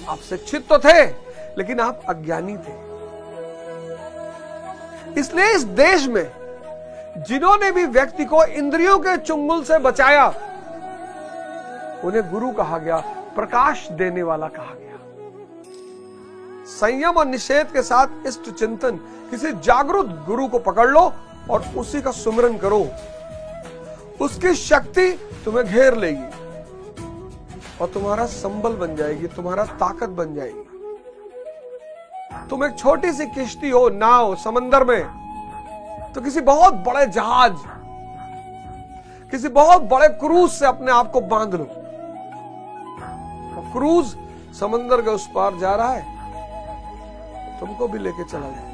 आप शिक्षित तो थे लेकिन आप अज्ञानी थे। इसलिए इस देश में जिन्होंने भी व्यक्ति को इंद्रियों के चुंगल से बचाया उन्हें गुरु कहा गया, प्रकाश देने वाला कहा गया। संयम और निषेध के साथ इष्ट चिंतन, किसी जागरूक गुरु को पकड़ लो और उसी का सुमिरन करो। उसकी शक्ति तुम्हें घेर लेगी और तुम्हारा संबल बन जाएगी, तुम्हारा ताकत बन जाएगी। तुम एक छोटी सी किश्ती हो, नाव समंदर में, तो किसी बहुत बड़े जहाज, किसी बहुत बड़े क्रूज से अपने आप को बांध लो। क्रूज समंदर के उस पार जा रहा है, तुमको भी लेके चला जाए,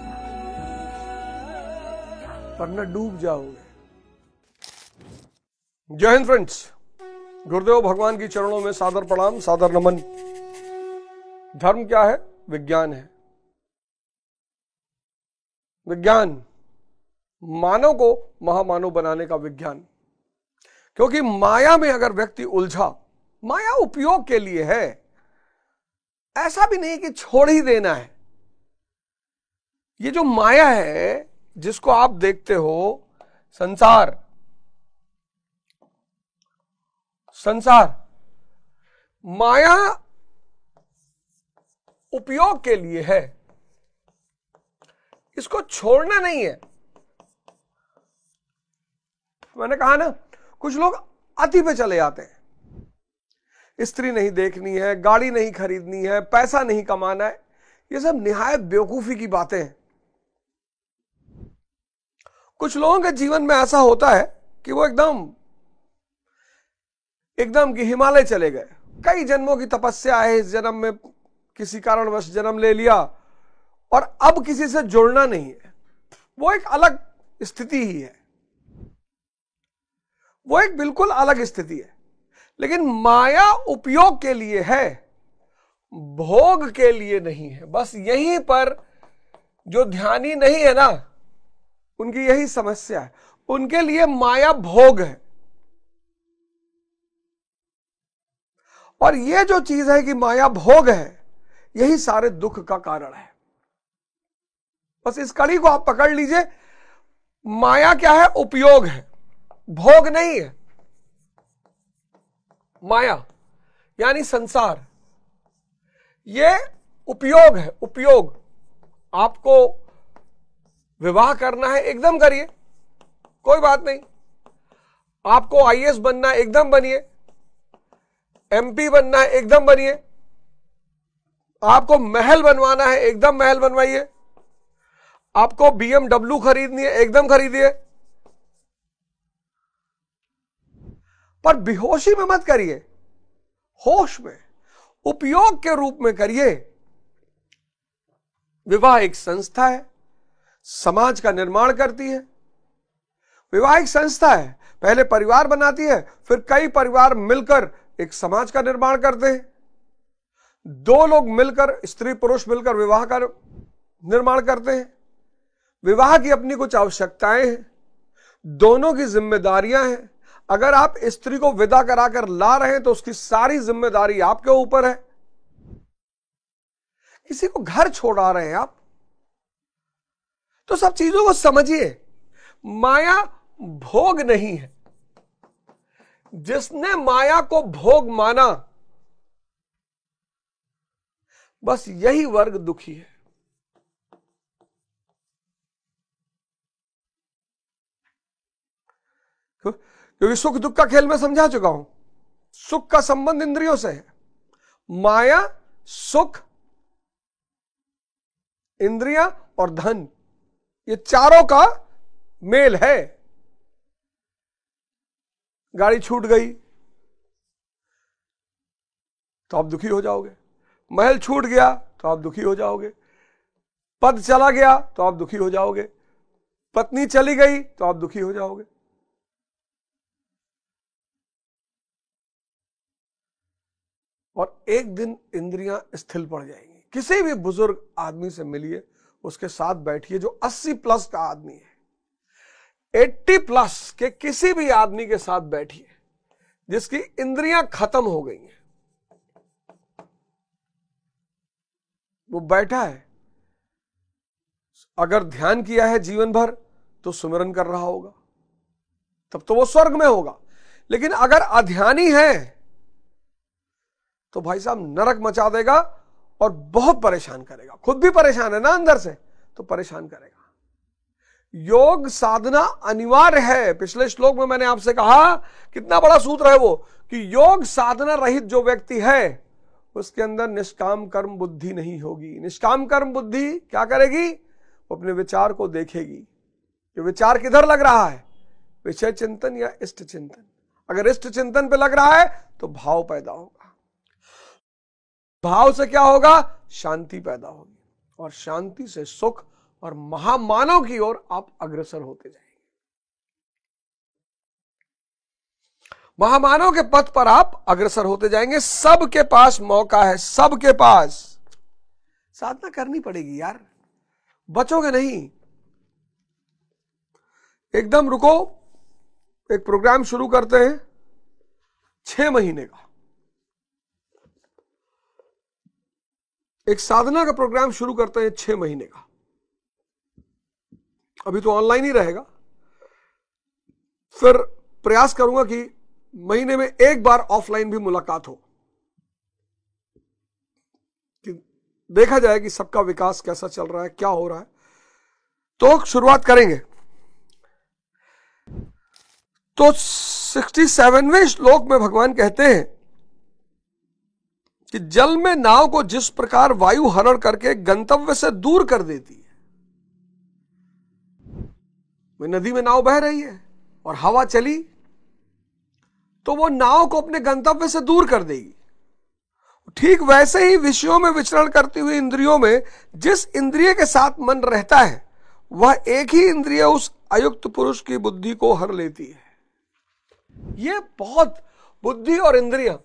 वरना डूब जाओगे। जय हिंद फ्रेंड्स, गुरुदेव भगवान की चरणों में सादर प्रणाम, सादर नमन। धर्म क्या है? विज्ञान है। विज्ञान मानव को महामानव बनाने का विज्ञान। क्योंकि माया में अगर व्यक्ति उलझा, माया उपयोग के लिए है, ऐसा भी नहीं कि छोड़ ही देना है। ये जो माया है जिसको आप देखते हो, संसार माया उपयोग के लिए है, इसको छोड़ना नहीं है। मैंने कहा ना, कुछ लोग अति पे चले जाते हैं, स्त्री नहीं देखनी है, गाड़ी नहीं खरीदनी है, पैसा नहीं कमाना है। ये सब निहायत बेवकूफी की बातें हैं। कुछ लोगों के जीवन में ऐसा होता है कि वो एकदम कि हिमालय चले गए, कई जन्मों की तपस्या है, इस जन्म में किसी कारणवश जन्म ले लिया और अब किसी से जुड़ना नहीं है। वो एक अलग स्थिति ही है, वो एक बिल्कुल अलग स्थिति है। लेकिन माया उपयोग के लिए है, भोग के लिए नहीं है। बस यहीं पर जो ध्यानी नहीं है ना, उनकी यही समस्या है। उनके लिए माया भोग है। और ये जो चीज है कि माया भोग है, यही सारे दुख का कारण है। बस इस कड़ी को आप पकड़ लीजिए। माया क्या है? उपयोग है, भोग नहीं है। माया यानी संसार, ये उपयोग है। उपयोग, आपको विवाह करना है, एकदम करिए, कोई बात नहीं। आपको आईएएस बनना है, एकदम बनिए। एमपी बनना है, एकदम बनिए। आपको महल बनवाना है, एकदम महल बनवाइए। आपको BMW खरीदनी है, एकदम खरीदिए। पर बेहोशी में मत करिए, होश में, उपयोग के रूप में करिए। विवाह एक संस्था है, समाज का निर्माण करती है। विवाह एक संस्था है, पहले परिवार बनाती है, फिर कई परिवार मिलकर एक समाज का निर्माण करते हैं। दो लोग मिलकर, स्त्री पुरुष मिलकर विवाह का निर्माण करते हैं। विवाह की अपनी कुछ आवश्यकताएं हैं, दोनों की जिम्मेदारियां हैं। अगर आप स्त्री को विदा कराकर ला रहे हैं तो उसकी सारी जिम्मेदारी आपके ऊपर है। किसी को घर छोड़ा रहे हैं आप, तो सब चीजों को समझिए। माया भोग नहीं है। जिसने माया को भोग माना, बस यही वर्ग दुखी है। क्योंकि सुख दुख का खेल मैं समझा चुका हूं। सुख का संबंध इंद्रियों से है। माया, सुख, इंद्रियां और धन, ये चारों का मेल है। गाड़ी छूट गई तो आप दुखी हो जाओगे, महल छूट गया तो आप दुखी हो जाओगे, पद चला गया तो आप दुखी हो जाओगे, पत्नी चली गई तो आप दुखी हो जाओगे। और एक दिन इंद्रियां स्थिर पड़ जाएंगी। किसी भी बुजुर्ग आदमी से मिलिए, उसके साथ बैठिए जो 80 प्लस का आदमी है, 80 प्लस के किसी भी आदमी के साथ बैठिए जिसकी इंद्रियां खत्म हो गई हैं। वो बैठा है, अगर ध्यान किया है जीवन भर तो सुमिरन कर रहा होगा, तब तो वो स्वर्ग में होगा। लेकिन अगर अध्यानी है तो भाई साहब नरक मचा देगा और बहुत परेशान करेगा, खुद भी परेशान है ना अंदर से, तो परेशान करेगा। योग साधना अनिवार्य है। पिछले श्लोक में मैंने आपसे कहा, कितना बड़ा सूत्र है वो, कि योग साधना रहित जो व्यक्ति है उसके अंदर निष्काम कर्म बुद्धि नहीं होगी। निष्काम कर्म बुद्धि क्या करेगी? वो अपने विचार को देखेगी कि विचार किधर लग रहा है, विषय चिंतन या इष्ट चिंतन। अगर इष्ट चिंतन पे लग रहा है तो भाव पैदा होगा, भाव से क्या होगा? शांति पैदा होगी, और शांति से सुख और महामानव की ओर आप अग्रसर होते जाएंगे। महामानव के पथ पर आप अग्रसर होते जाएंगे। सबके पास मौका है, सबके पास। साधना करनी पड़ेगी यार, बचोगे नहीं। एकदम रुको, एक प्रोग्राम शुरू करते हैं 6 महीने का, एक साधना का प्रोग्राम शुरू करते हैं 6 महीने का। अभी तो ऑनलाइन ही रहेगा, फिर प्रयास करूंगा कि महीने में एक बार ऑफलाइन भी मुलाकात हो, कि देखा जाए कि सबका विकास कैसा चल रहा है, क्या हो रहा है। तो शुरुआत करेंगे। तो 67वें श्लोक में भगवान कहते हैं कि जल में नाव को जिस प्रकार वायु हरण करके गंतव्य से दूर कर देती है, नदी में नाव बह रही है और हवा चली तो वो नाव को अपने गंतव्य से दूर कर देगी। ठीक वैसे ही विषयों में विचरण करती हुई इंद्रियों में जिस इंद्रिय के साथ मन रहता है, वह एक ही इंद्रिय उस अयुक्त पुरुष की बुद्धि को हर लेती है। ये बहुत, बुद्धि और इंद्रियां,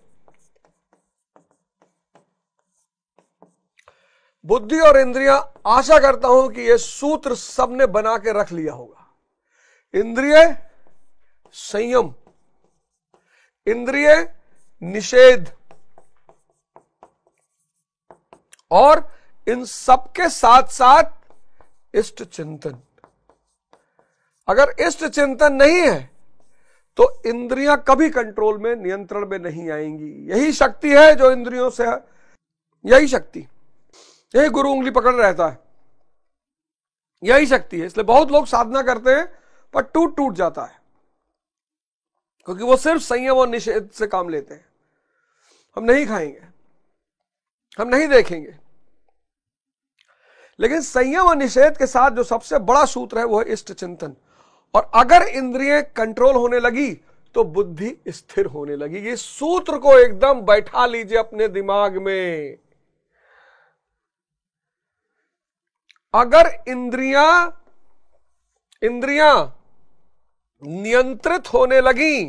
बुद्धि और इंद्रियां, आशा करता हूं कि यह सूत्र सबने बना के रख लिया होगा। इंद्रिय संयम, इंद्रिय निषेध, और इन सबके साथ साथ इष्ट चिंतन। अगर इष्ट चिंतन नहीं है तो इंद्रियां कभी कंट्रोल में, नियंत्रण में नहीं आएंगी। यही शक्ति है जो इंद्रियों से, यही शक्ति, यही गुरु उंगली पकड़ रहता है, यही शक्ति है। इसलिए बहुत लोग साधना करते हैं पर टूट जाता है, क्योंकि वो सिर्फ संयम और निषेध से काम लेते हैं। हम नहीं खाएंगे, हम नहीं देखेंगे, लेकिन संयम और निषेध के साथ जो सबसे बड़ा सूत्र है वो है इष्ट चिंतन। और अगर इंद्रियां कंट्रोल होने लगी तो बुद्धि स्थिर होने लगी। ये सूत्र को एकदम बैठा लीजिए अपने दिमाग में। अगर इंद्रियां नियंत्रित होने लगी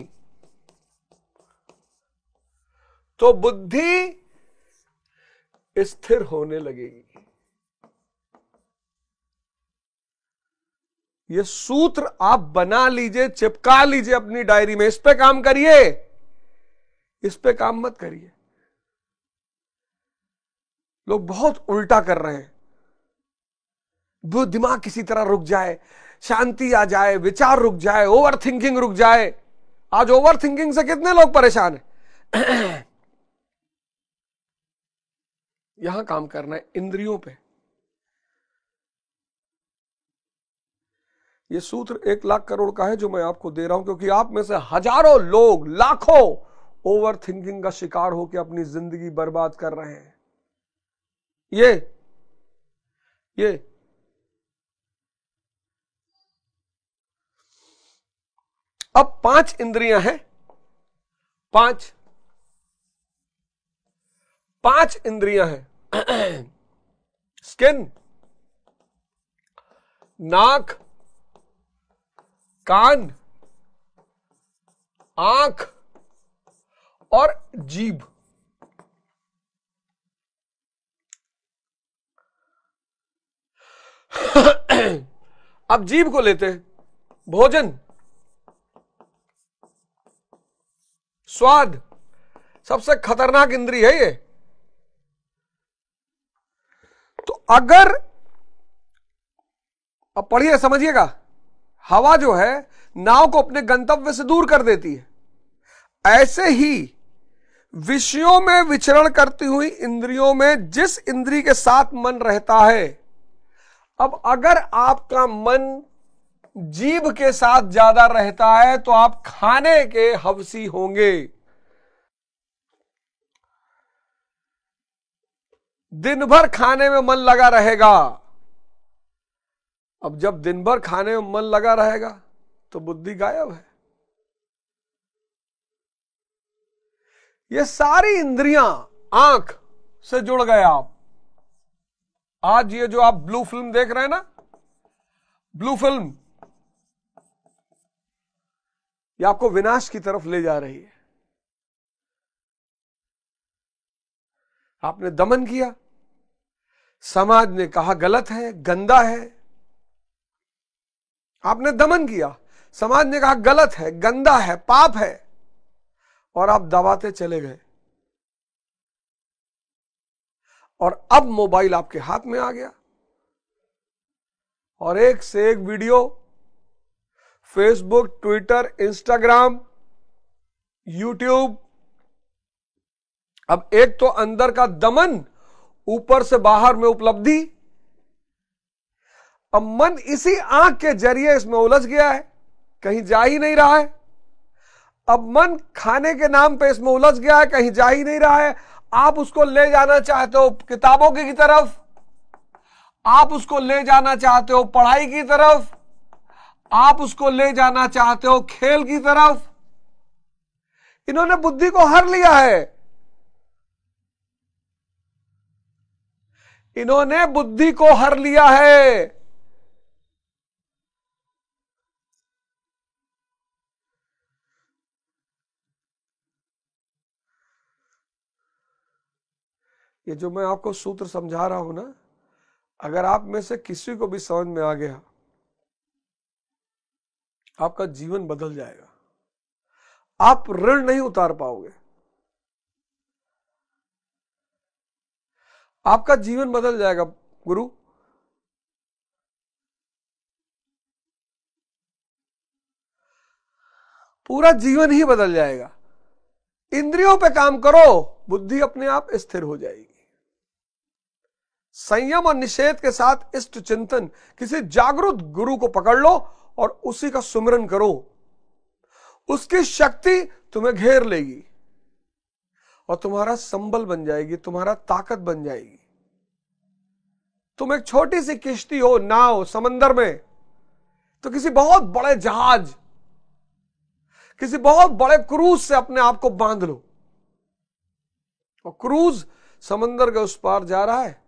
तो बुद्धि स्थिर होने लगेगी। ये सूत्र आप बना लीजिए, चिपका लीजिए अपनी डायरी में। इस पे काम करिए, इस पे काम मत करिए। लोग बहुत उल्टा कर रहे हैं। वो दिमाग किसी तरह रुक जाए, शांति आ जाए, विचार रुक जाए, ओवर थिंकिंग रुक जाए। आज ओवर थिंकिंग से कितने लोग परेशान हैं। यहां काम करना है, इंद्रियों पे। ये सूत्र 1 लाख करोड़ का है जो मैं आपको दे रहा हूं, क्योंकि आप में से हजारों लोग, लाखों ओवर थिंकिंग का शिकार होकर अपनी जिंदगी बर्बाद कर रहे हैं। ये अब 5 इंद्रियां हैं, 5 इंद्रियां हैं। स्किन, नाक, कान, आंख और जीभ। अब जीभ को लेते हैं। भोजन, स्वाद, सबसे खतरनाक इंद्रिय है ये। अगर, अब पढ़िए समझिएगा, हवा जो है नाव को अपने गंतव्य से दूर कर देती है, ऐसे ही विषयों में विचरण करती हुई इंद्रियों में जिस इंद्री के साथ मन रहता है। अब अगर आपका मन जीभ के साथ ज्यादा रहता है तो आप खाने के हवसी होंगे, दिन भर खाने में मन लगा रहेगा। अब जब दिन भर खाने में मन लगा रहेगा तो बुद्धि गायब है। ये सारी इंद्रियां आंख से जुड़ गए आप। आज ये जो आप ब्लू फिल्म देख रहे हैं ना, ब्लू फिल्म, ये आपको विनाश की तरफ ले जा रही है। आपने दमन किया, समाज ने कहा गलत है, गंदा है। आपने दमन किया, समाज ने कहा गलत है, गंदा है, पाप है, और आप दबाते चले गए। और अब मोबाइल आपके हाथ में आ गया और एक से एक video, Facebook, Twitter, Instagram, YouTube. अब एक तो अंदर का दमन, ऊपर से बाहर में उपलब्धि। अब मन इसी आंख के जरिए इसमें उलझ गया है, कहीं जा ही नहीं रहा है। अब मन खाने के नाम पे इसमें उलझ गया है, कहीं जा ही नहीं रहा है। आप उसको ले जाना चाहते हो किताबों की तरफ, आप उसको ले जाना चाहते हो पढ़ाई की तरफ, आप उसको ले जाना चाहते हो खेल की तरफ। इन्होंने बुद्धि को हर लिया है, इन्होंने बुद्धि को हर लिया है। ये जो मैं आपको सूत्र समझा रहा हूं ना, अगर आप में से किसी को भी समझ में आ गया, आपका जीवन बदल जाएगा। आप ऋण नहीं उतार पाओगे, आपका जीवन बदल जाएगा। गुरु, पूरा जीवन ही बदल जाएगा। इंद्रियों पे काम करो, बुद्धि अपने आप स्थिर हो जाएगी। संयम और निषेध के साथ इष्ट चिंतन, किसी जागरूक गुरु को पकड़ लो और उसी का सुमिरन करो। उसकी शक्ति तुम्हें घेर लेगी और तुम्हारा संबल बन जाएगी, तुम्हारा ताकत बन जाएगी। तुम एक छोटी सी किश्ती हो, नाव समंदर में, तो किसी बहुत बड़े जहाज, किसी बहुत बड़े क्रूज से अपने आप को बांध लो, और क्रूज समंदर के उस पार जा रहा है,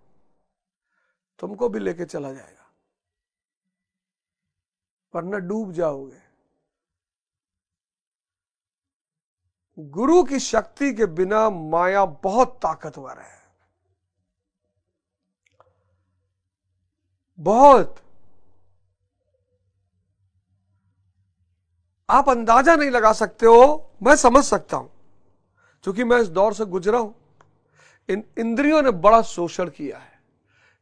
तुमको भी लेके चला जाएगा, वरना डूब जाओगे। गुरु की शक्ति के बिना माया बहुत ताकतवर है, बहुत। आप अंदाजा नहीं लगा सकते हो, मैं समझ सकता हूं, क्योंकि मैं इस दौर से गुजरा हूं। इन इंद्रियों ने बड़ा शोषण किया है,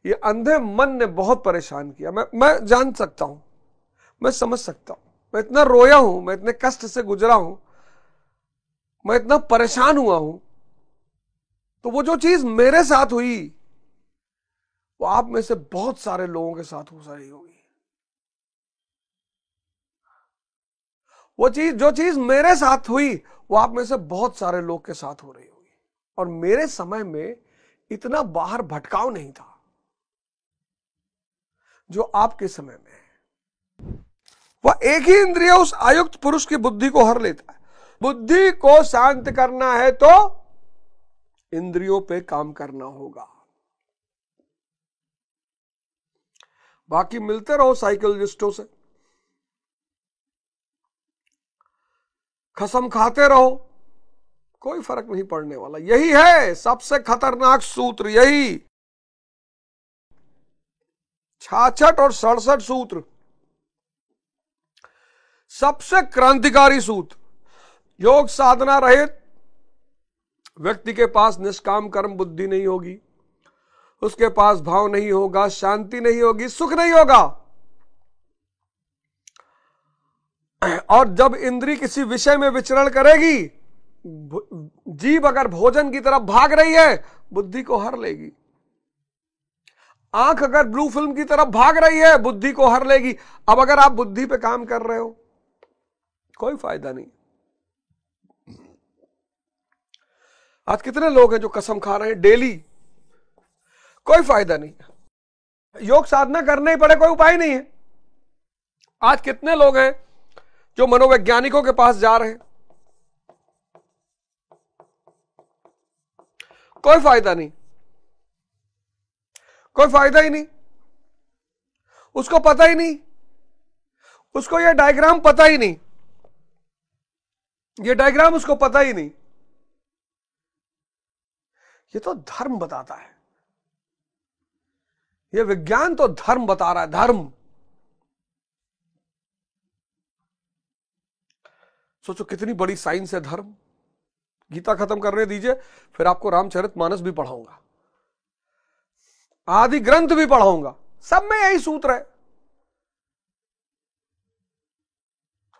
ये अंधे मन ने बहुत परेशान किया। मैं जान सकता हूं, मैं समझ सकता हूं। मैं इतना रोया हूं, मैं इतने कष्ट से गुजरा हूं, मैं इतना परेशान हुआ हूं। तो वो जो चीज मेरे साथ हुई, वो आप में से बहुत सारे लोगों के साथ हो रही होगी। जो चीज मेरे साथ हुई, वो आप में से बहुत सारे लोग के साथ हो रही होगी। और मेरे समय में इतना बाहर भटकाव नहीं था जो आपके समय में है। वह एक ही इंद्रिय उस आयुक्त पुरुष की बुद्धि को हर लेता है। बुद्धि को शांत करना है तो इंद्रियों पे काम करना होगा। बाकी मिलते रहो साइकोलॉजिस्टों से, कसम खाते रहो, कोई फर्क नहीं पड़ने वाला। यही है सबसे खतरनाक सूत्र, यही 66 और 67 सूत्र, सबसे क्रांतिकारी सूत्र। योग साधना रहित व्यक्ति के पास निष्काम कर्म बुद्धि नहीं होगी। उसके पास भाव नहीं होगा, शांति नहीं होगी, सुख नहीं होगा। और जब इंद्री किसी विषय में विचरण करेगी, जीभ अगर भोजन की तरफ भाग रही है, बुद्धि को हर लेगी। आंख अगर ब्लू फिल्म की तरफ भाग रही है, बुद्धि को हर लेगी। अब अगर आप बुद्धि पे काम कर रहे हो, कोई फायदा नहीं। आज कितने लोग हैं जो कसम खा रहे हैं डेली, कोई फायदा नहीं। योग साधना करने ही पड़े, कोई उपाय नहीं है। आज कितने लोग हैं जो मनोवैज्ञानिकों के पास जा रहे हैं, कोई फायदा नहीं, कोई फायदा ही नहीं। उसको पता ही नहीं, उसको यह डायग्राम पता ही नहीं, यह डायग्राम उसको पता ही नहीं। ये तो धर्म बताता है, यह विज्ञान तो धर्म बता रहा है, धर्म। सोचो कितनी बड़ी साइंस है धर्म। गीता खत्म करने दीजिए, फिर आपको रामचरितमानस भी पढ़ाऊंगा, आदि ग्रंथ भी पढ़ाऊंगा, सब में यही सूत्र है।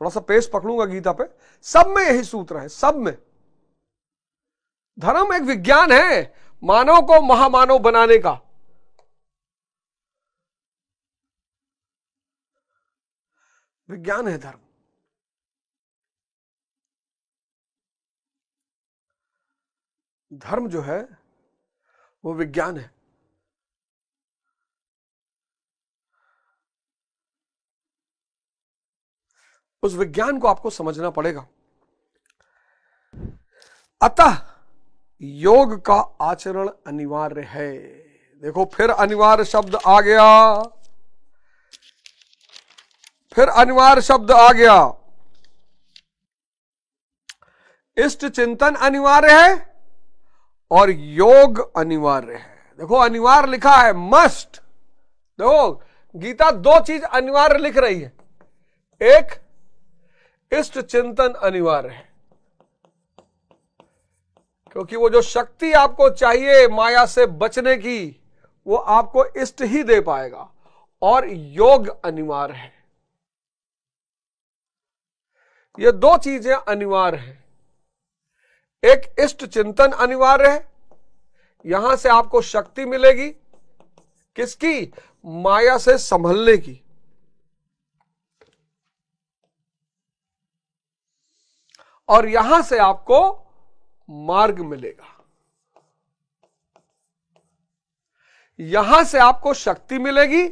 थोड़ा सा पेस पकड़ूंगा गीता पे, सब में यही सूत्र है, सब में। धर्म एक विज्ञान है मानव को महामानव बनाने का। विज्ञान है धर्म। धर्म जो है वो विज्ञान है। उस विज्ञान को आपको समझना पड़ेगा। अतः योग का आचरण अनिवार्य है। देखो फिर अनिवार्य शब्द आ गया, फिर अनिवार्य शब्द आ गया। इष्ट चिंतन अनिवार्य है और योग अनिवार्य है। देखो अनिवार्य लिखा है, मस्ट। देखो गीता दो चीज अनिवार्य लिख रही है। एक, इष्ट चिंतन अनिवार्य है, क्योंकि वो जो शक्ति आपको चाहिए माया से बचने की, वो आपको इष्ट ही दे पाएगा। और योग अनिवार्य है। ये दो चीजें अनिवार्य हैं। एक इष्ट चिंतन अनिवार्य है, यहां से आपको शक्ति मिलेगी, किसकी? माया से संभलने की। और यहां से आपको मार्ग मिलेगा। यहां से आपको शक्ति मिलेगी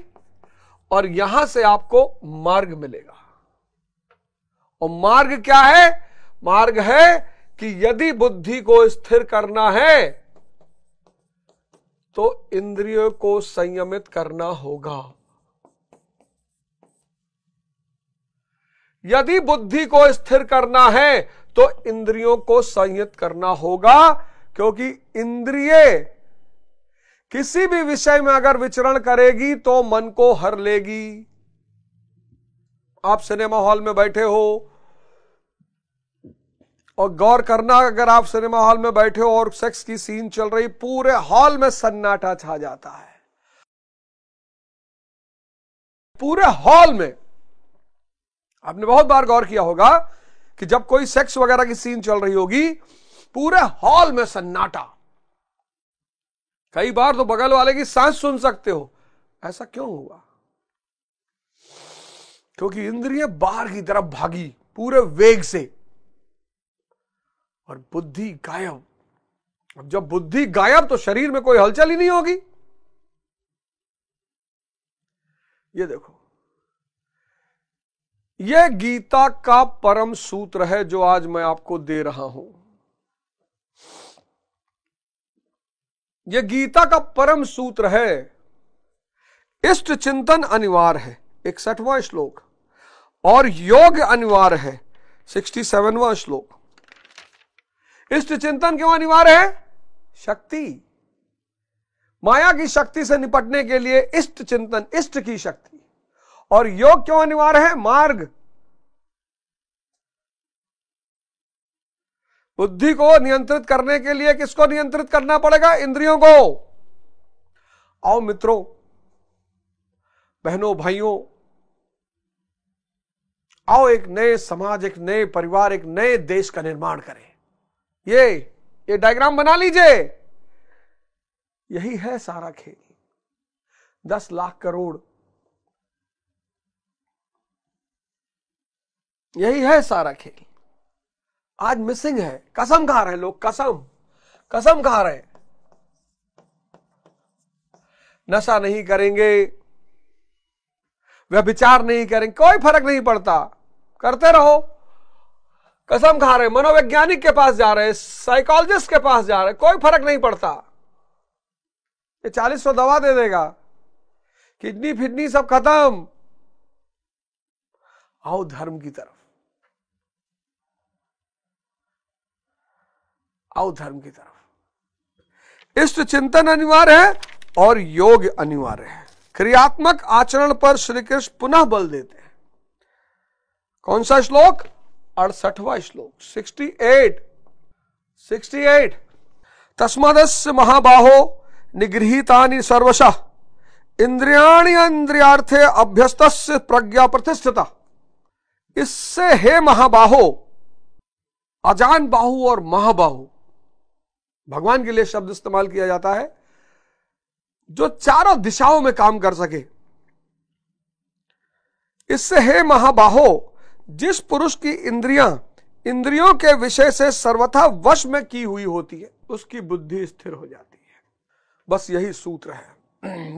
और यहां से आपको मार्ग मिलेगा। और मार्ग क्या है? मार्ग है कि यदि बुद्धि को स्थिर करना है तो इंद्रियों को संयमित करना होगा। यदि बुद्धि को स्थिर करना है तो इंद्रियों को संयत करना होगा, क्योंकि इंद्रिय किसी भी विषय में अगर विचरण करेगी तो मन को हर लेगी। आप सिनेमा हॉल में बैठे हो और गौर करना, अगर आप सिनेमा हॉल में बैठे हो और सेक्स की सीन चल रही, पूरे हॉल में सन्नाटा छा जाता है। पूरे हॉल में। आपने बहुत बार गौर किया होगा कि जब कोई सेक्स वगैरह की सीन चल रही होगी, पूरे हॉल में सन्नाटा। कई बार तो बगल वाले की सांस सुन सकते हो। ऐसा क्यों हुआ? क्योंकि इंद्रियां बाहर की तरफ भागी पूरे वेग से और बुद्धि गायब। अब जब बुद्धि गायब तो शरीर में कोई हलचल ही नहीं होगी। ये देखो, यह गीता का परम सूत्र है जो आज मैं आपको दे रहा हूं। यह गीता का परम सूत्र है। इष्ट चिंतन अनिवार्य है, 61वां श्लोक, और योग अनिवार्य है, 67वां श्लोक। इष्ट चिंतन क्यों अनिवार्य है? शक्ति। माया की शक्ति से निपटने के लिए इष्ट चिंतन, इष्ट की शक्ति। और योग क्यों अनिवार्य है? मार्ग। बुद्धि को नियंत्रित करने के लिए किसको नियंत्रित करना पड़ेगा? इंद्रियों को। आओ मित्रों, बहनों, भाइयों, आओ एक नए समाज, एक नए परिवार, एक नए देश का निर्माण करें। ये डायग्राम बना लीजिए। यही है सारा खेल। 10 लाख करोड़, यही है सारा खेल। आज मिसिंग है। कसम खा रहे हैं लोग, कसम खा रहे हैं। नशा नहीं करेंगे, व्यभिचार नहीं करेंगे, कोई फर्क नहीं पड़ता, करते रहो। कसम खा रहे, मनोवैज्ञानिक के पास जा रहे, साइकोलॉजिस्ट के पास जा रहे, कोई फर्क नहीं पड़ता। ये 40 दवा दे देगा, किडनी फिडनी सब खत्म। आओ धर्म की तरफ, आओ धर्म की तरफ। इष्ट चिंतन अनिवार्य है और योग अनिवार्य है। क्रियात्मक आचरण पर श्री कृष्ण पुनः बल देते हैं। कौन सा श्लोक? 68वां श्लोक, 68। तस्मादस्य महाबाहो निगृहीतानि सर्वशः इंद्रियाणि इंद्रियार्थे अभ्यस्तस्य प्रज्ञा प्रतिष्ठिता। इससे हे महाबाहो, अजान बाहु और महाबाहु भगवान के लिए शब्द इस्तेमाल किया जाता है जो चारों दिशाओं में काम कर सके। इससे हे महाबाहो, जिस पुरुष की इंद्रियों के विषय से सर्वथा वश में की हुई होती है, उसकी बुद्धि स्थिर हो जाती है। बस यही सूत्र है।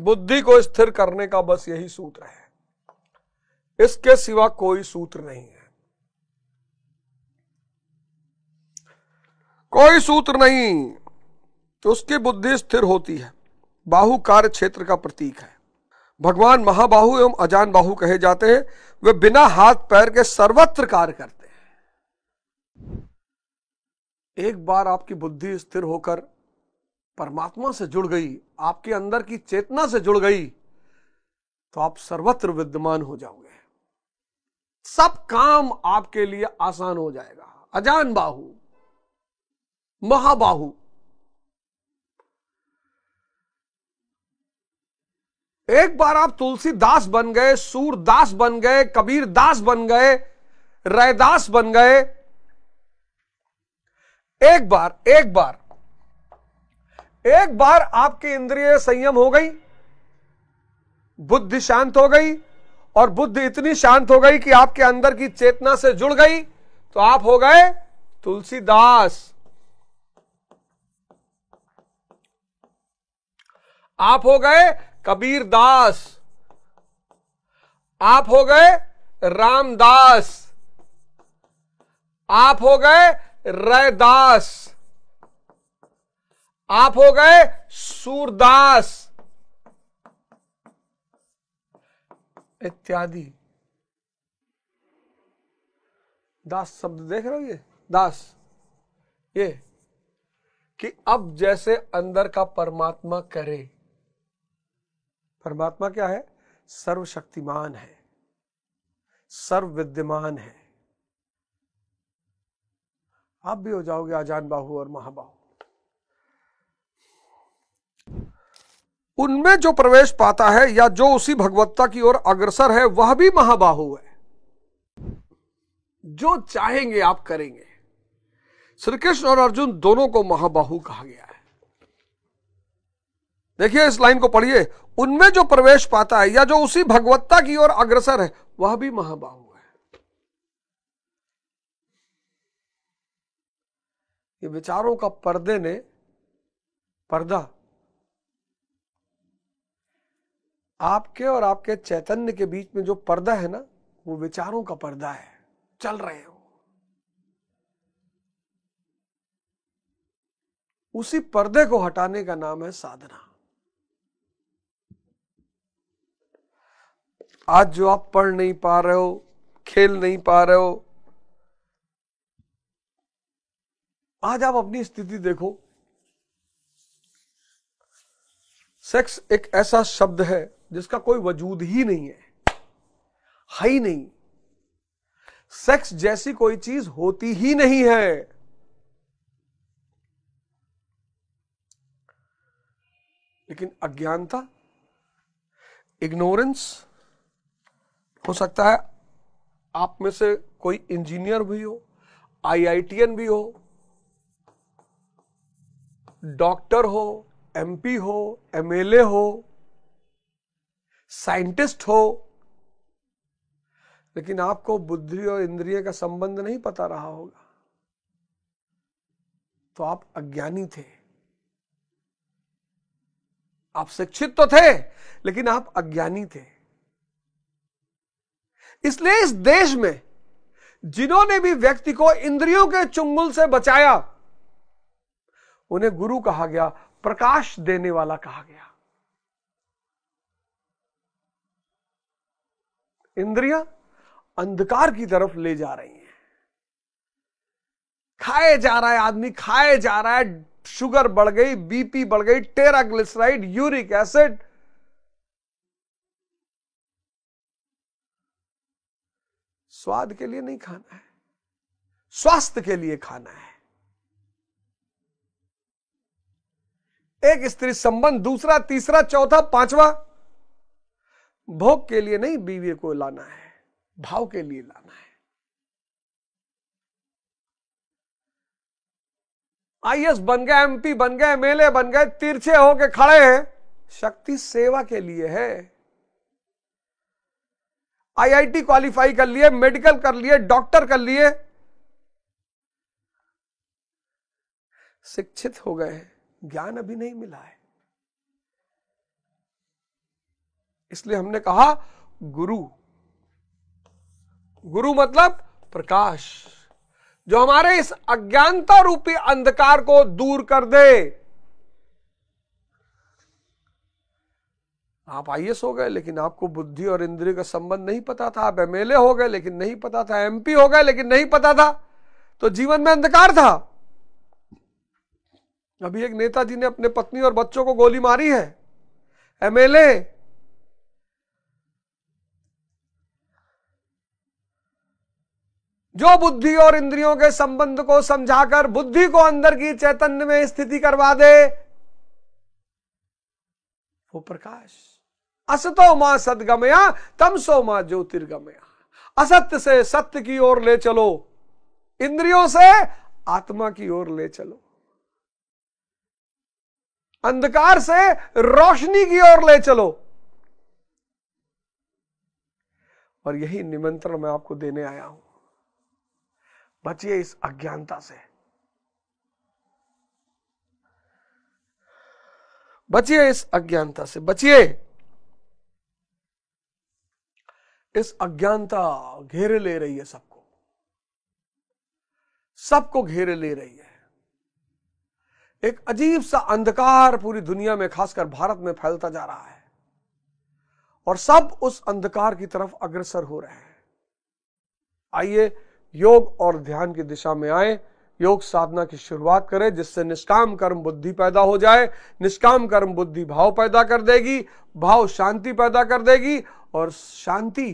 बुद्धि को स्थिर करने का बस यही सूत्र है, इसके सिवा कोई सूत्र नहीं है। कोई सूत्र नहीं, तो उसकी बुद्धि स्थिर होती है। बाहु कार्य क्षेत्र का प्रतीक है। भगवान महाबाहु एवं अजान बाहु कहे जाते हैं। वे बिना हाथ पैर के सर्वत्र कार्य करते हैं। एक बार आपकी बुद्धि स्थिर होकर परमात्मा से जुड़ गई, आपके अंदर की चेतना से जुड़ गई, तो आप सर्वत्र विद्यमान हो जाओगे। सब काम आपके लिए आसान हो जाएगा। अजान बाहु, महाबाहु। एक बार आप तुलसीदास बन गए, सूरदास बन गए, कबीर दास बन गए, रैदास बन गए। एक बार आपकी इंद्रिय संयम हो गई, बुद्धि शांत हो गई, और बुद्धि इतनी शांत हो गई कि आपके अंदर की चेतना से जुड़ गई, तो आप हो गए तुलसीदास, आप हो गए कबीर दास, आप हो गए रामदास, आप हो गए रैदास, आप हो गए सूरदास, इत्यादि। दास शब्द देख रहे हो? ये दास, ये कि अब जैसे अंदर का परमात्मा करे। परमात्मा क्या है? सर्वशक्तिमान है, सर्व विद्यमान है। आप भी हो जाओगे अजान बाहु और महाबाहु। उनमें जो प्रवेश पाता है या जो उसी भगवत्ता की ओर अग्रसर है, वह भी महाबाहु है। जो चाहेंगे आप करेंगे। श्री कृष्ण और अर्जुन दोनों को महाबाहु कहा गया है। देखिए इस लाइन को पढ़िए। उनमें जो प्रवेश पाता है या जो उसी भगवत्ता की ओर अग्रसर है, वह भी महाबाहु है। ये विचारों का पर्दा आपके और आपके चैतन्य के बीच में जो पर्दा है ना, वो विचारों का पर्दा है। चल रहे हो, उसी पर्दे को हटाने का नाम है साधना। आज जो आप पढ़ नहीं पा रहे हो, खेल नहीं पा रहे हो, आज आप अपनी स्थिति देखो। सेक्स एक ऐसा शब्द है जिसका कोई वजूद ही नहीं है ही नहीं। सेक्स जैसी कोई चीज होती ही नहीं है। लेकिन अज्ञानता इग्नोरेंस। हो सकता है आप में से कोई इंजीनियर भी हो, IITN भी हो, डॉक्टर हो, MP हो, MLA हो, साइंटिस्ट हो, लेकिन आपको बुद्धि और इंद्रिय का संबंध नहीं पता रहा होगा, तो आप अज्ञानी थे। आप शिक्षित तो थे, लेकिन आप अज्ञानी थे। इसलिए इस देश में जिन्होंने भी व्यक्ति को इंद्रियों के चुंगल से बचाया, उन्हें गुरु कहा गया, प्रकाश देने वाला कहा गया। इंद्रियां अंधकार की तरफ ले जा रही हैं। खाए जा रहा है आदमी, खाए जा रहा है, शुगर बढ़ गई, BP बढ़ गई, ट्राइग्लिसराइड, यूरिक एसिड। स्वाद के लिए नहीं खाना है, स्वास्थ्य के लिए खाना है। एक स्त्री संबंध, दूसरा, तीसरा, चौथा, पांचवा, भोग के लिए नहीं बीवी को लाना है, भाव के लिए लाना है। IAS बन गए, MP बन गए, MLA बन गए, तिरछे होके खड़े हैं, शक्ति सेवा के लिए है। IIT क्वालिफाई कर लिए, मेडिकल कर लिए, डॉक्टर कर लिए, शिक्षित हो गए, ज्ञान अभी नहीं मिला है। इसलिए हमने कहा गुरु। गुरु मतलब प्रकाश, जो हमारे इस अज्ञानता रूपी अंधकार को दूर कर दे। आप IAS हो गए, लेकिन आपको बुद्धि और इंद्रिय का संबंध नहीं पता था। आप MLA हो गए, लेकिन नहीं पता था। MP हो गए, लेकिन नहीं पता था। तो जीवन में अंधकार था। अभी एक नेताजी ने अपने पत्नी और बच्चों को गोली मारी है, MLA। जो बुद्धि और इंद्रियों के संबंध को समझाकर बुद्धि को अंदर की चैतन्य में स्थिति करवा दे, वो प्रकाश। असतो मां सद्गमया तमसो मां ज्योतिर्गमया। असत्य से सत्य की ओर ले चलो, इंद्रियों से आत्मा की ओर ले चलो, अंधकार से रोशनी की ओर ले चलो। और यही निमंत्रण मैं आपको देने आया हूं। बचिए इस अज्ञानता से, बचिए इस अज्ञानता से, बचिए। इस अज्ञानता घेरे ले रही है सबको, सबको घेरे ले रही है। एक अजीब सा अंधकार पूरी दुनिया में, खासकर भारत में फैलता जा रहा है, और सब उस अंधकार की तरफ अग्रसर हो रहे हैं। आइए योग और ध्यान की दिशा में आए, योग साधना की शुरुआत करें, जिससे निष्काम कर्म बुद्धि पैदा हो जाए। निष्काम कर्म बुद्धि भाव पैदा कर देगी, भाव शांति पैदा कर देगी, और शांति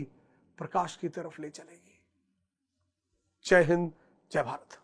प्रकाश की तरफ ले चलेगी। जय हिंद, जय भारत।